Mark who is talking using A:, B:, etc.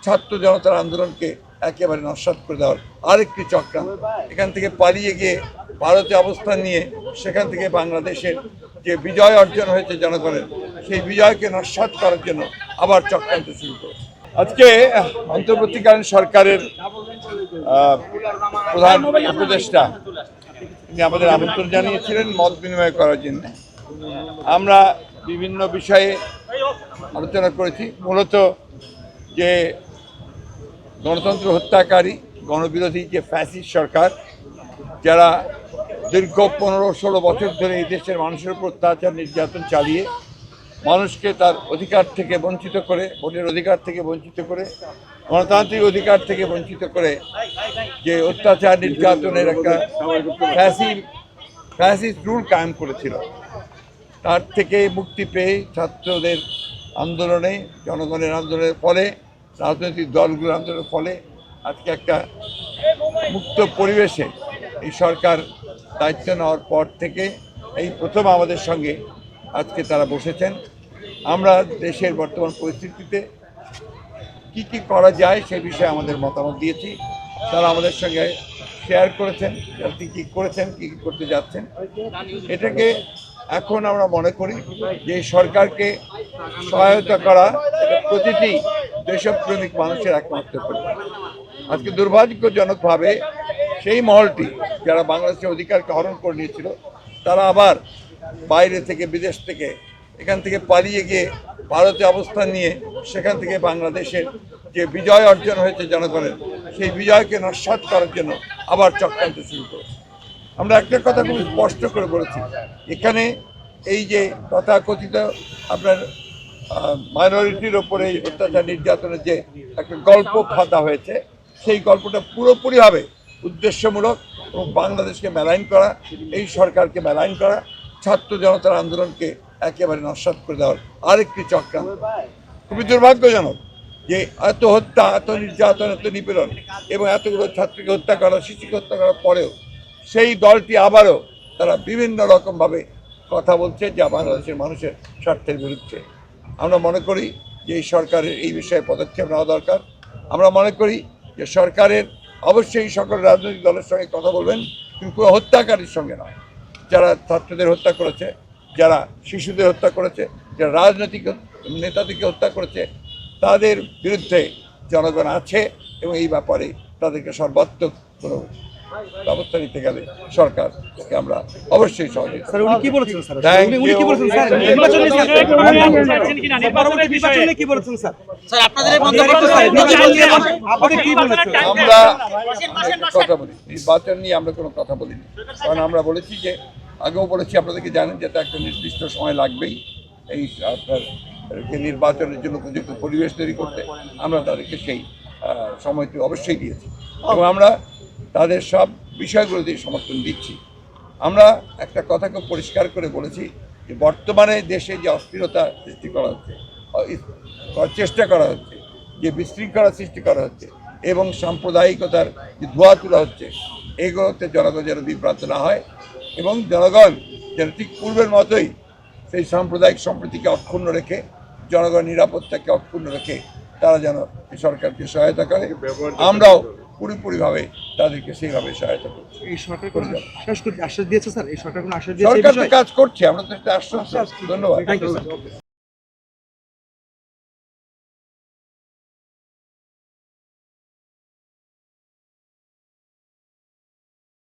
A: ছাত্র জনতার আন্দোলনকে একেবারে নস্যাৎ করে দেওয়ার আরেকটি চক্রান্ত। এখান থেকে পালিয়ে গিয়ে ভারতে অবস্থান নিয়ে সেখান থেকে বাংলাদেশের যে বিজয় অর্জন হয়েছে জনগণের, সেই বিজয়কে নস্যাৎ করার জন্য আবার চক্রান্ত শুরু করেছে। আজকে অন্তর্বর্তীকালীন সরকারের প্রধান উপদেষ্টা তিনি আমাদের আমন্ত্রণ জানিয়েছিলেন মত বিনিময় করার জন্য। আমরা বিভিন্ন বিষয়ে আলোচনা করেছি। মূলত যে গণতন্ত্র হত্যাকারী গণবিরোধী যে ফ্যাসিস্ট সরকার, যারা দীর্ঘ 15-16 বছর ধরে এই দেশের মানুষের উপর অত্যাচার নির্যাতন চালিয়ে মানুষকে তার অধিকার থেকে বঞ্চিত করে, ভোটের অধিকার থেকে বঞ্চিত করে, গণতান্ত্রিক অধিকার থেকে বঞ্চিত করে যে অত্যাচার নির্যাতনের একটা ফ্যাসিস্ট রুল কায়েম করেছিল, তার থেকে মুক্তি পেয়ে ছাত্রদের আন্দোলনে, জনগণের আন্দোলনের ফলে, রাজনৈতিক দলগুলোর আন্দোলনের ফলে আজকে একটা মুক্ত পরিবেশে এই সরকার দায়িত্ব নেওয়ার পর থেকে এই প্রথম আমাদের সঙ্গে আজকে তারা বসেছেন। আমরা দেশের বর্তমান পরিস্থিতিতে কি কি করা যায় সেই বিষয়ে আমাদের মতামত দিয়েছি। তারা আমাদের সঙ্গে শেয়ার করেছেন কী কী করেছেন, কী কী করতে যাচ্ছেন। এটাকে এখন আমরা মনে করি যে সরকারকে সহায়তা করা প্রতিটি দেশপ্রেমিক মানুষের একমাত্র পরিবার। আজকে দুর্ভাগ্যজনকভাবে সেই মহলটি যারা বাংলাদেশের অধিকারকে হরণ করে নিয়েছিল, তারা আবার বাইরে থেকে, বিদেশ থেকে, এখান থেকে পালিয়ে গিয়ে ভারতে অবস্থান নিয়ে সেখান থেকে বাংলাদেশের যে বিজয় অর্জন হয়েছে জনগণের, সেই বিজয়কে নস্যাৎ করার জন্য আবার চক্রান্ত শুরু করেছে। আমরা একটা কথা খুব স্পষ্ট করে বলেছি, এখানে এই যে তথাকথিত আপনার মাইনরিটির ওপরে অত্যাচার নির্যাতনের যে একটা গল্প ফাঁদা হয়েছে, সেই গল্পটা পুরোপুরিভাবে উদ্দেশ্যমূলক এবং বাংলাদেশকে মেলাইন করা, এই সরকারকে মেলাইন করা, ছাত্র জনতার আন্দোলনকে একেবারে নস্যাৎ করে দেওয়ার আরেকটি চক্রান্ত। খুবই দুর্ভাগ্যজনক যে এত হত্যা, এত নির্যাতন, এত নিপীড়ন এবং এতগুলো ছাত্রকে হত্যা করা, শিশুকে হত্যা করার পরেও সেই দলটি আবারও তারা বিভিন্ন রকমভাবে কথা বলছে যা বাংলাদেশের মানুষের স্বার্থের বিরুদ্ধে। আমরা মনে করি যে এই সরকারের এই বিষয়ে পদক্ষেপ নেওয়া দরকার। আমরা মনে করি যে সরকারের অবশ্যই সকল রাজনৈতিক দলের সঙ্গে কথা বলবেন, কিন্তু কোনো হত্যাকারীর সঙ্গে নয়। যারা ছাত্রদের হত্যা করেছে, যারা শিশুদের হত্যা করেছে, যারা রাজনৈতিক নেতাদেরকে হত্যা করেছে, তাদের বিরুদ্ধে জনগণ আছে এবং এই ব্যাপারে তাদেরকে সর্বাত্মক কোনো ব্যবস্থা নিতে গেলে সরকারকে আমরা অবশ্যই সহযোগিতা। আমরা কথা বলি নির্বাচন নিয়ে, আমরা কোনো কথা বলিনি, কারণ আমরা বলেছি যে, আগেও বলেছি আপনাদেরকে জানেন যে একটা নির্দিষ্ট সময় লাগবেই এই আপনার নির্বাচনের জন্য উপযুক্ত পরিবেশ তৈরি করতে। আমরা তাদেরকে সেই সময়টি অবশ্যই দিয়েছি এবং আমরা তাদের সব বিষয়গুলোতেই সমর্থন দিচ্ছি। আমরা একটা কথা খুব পরিষ্কার করে বলেছি যে বর্তমানে দেশে যে অস্থিরতা সৃষ্টি করা হচ্ছে, চেষ্টা করা হচ্ছে, যে বিশৃঙ্খলা সৃষ্টি করা হচ্ছে এবং সাম্প্রদায়িকতার যে ধোঁয়া তোলা হচ্ছে, এগুলোতে জনগণ যেন বিভ্রান্ত না হয় এবং জনগণ যেন ঠিক পূর্বের মতোই সেই সাম্প্রদায়িক সম্প্রীতিকে অক্ষুণ্ণ রেখে, জনগণ নিরাপত্তাকে অক্ষুণ্ণ রেখে তারা যেন সরকারকে সহায়তা করে। আমরাও পুরোপুরিভাবে তাদেরকে সেইভাবে সহায়তা করছি।
B: এই সরকার আশ্বাস দিয়েছে স্যার, এই সরকার কোনো আশ্বাস দিয়েছে?
A: সরকার তো কাজ করছে, আমরা তো আশ্বাস। ধন্যবাদ।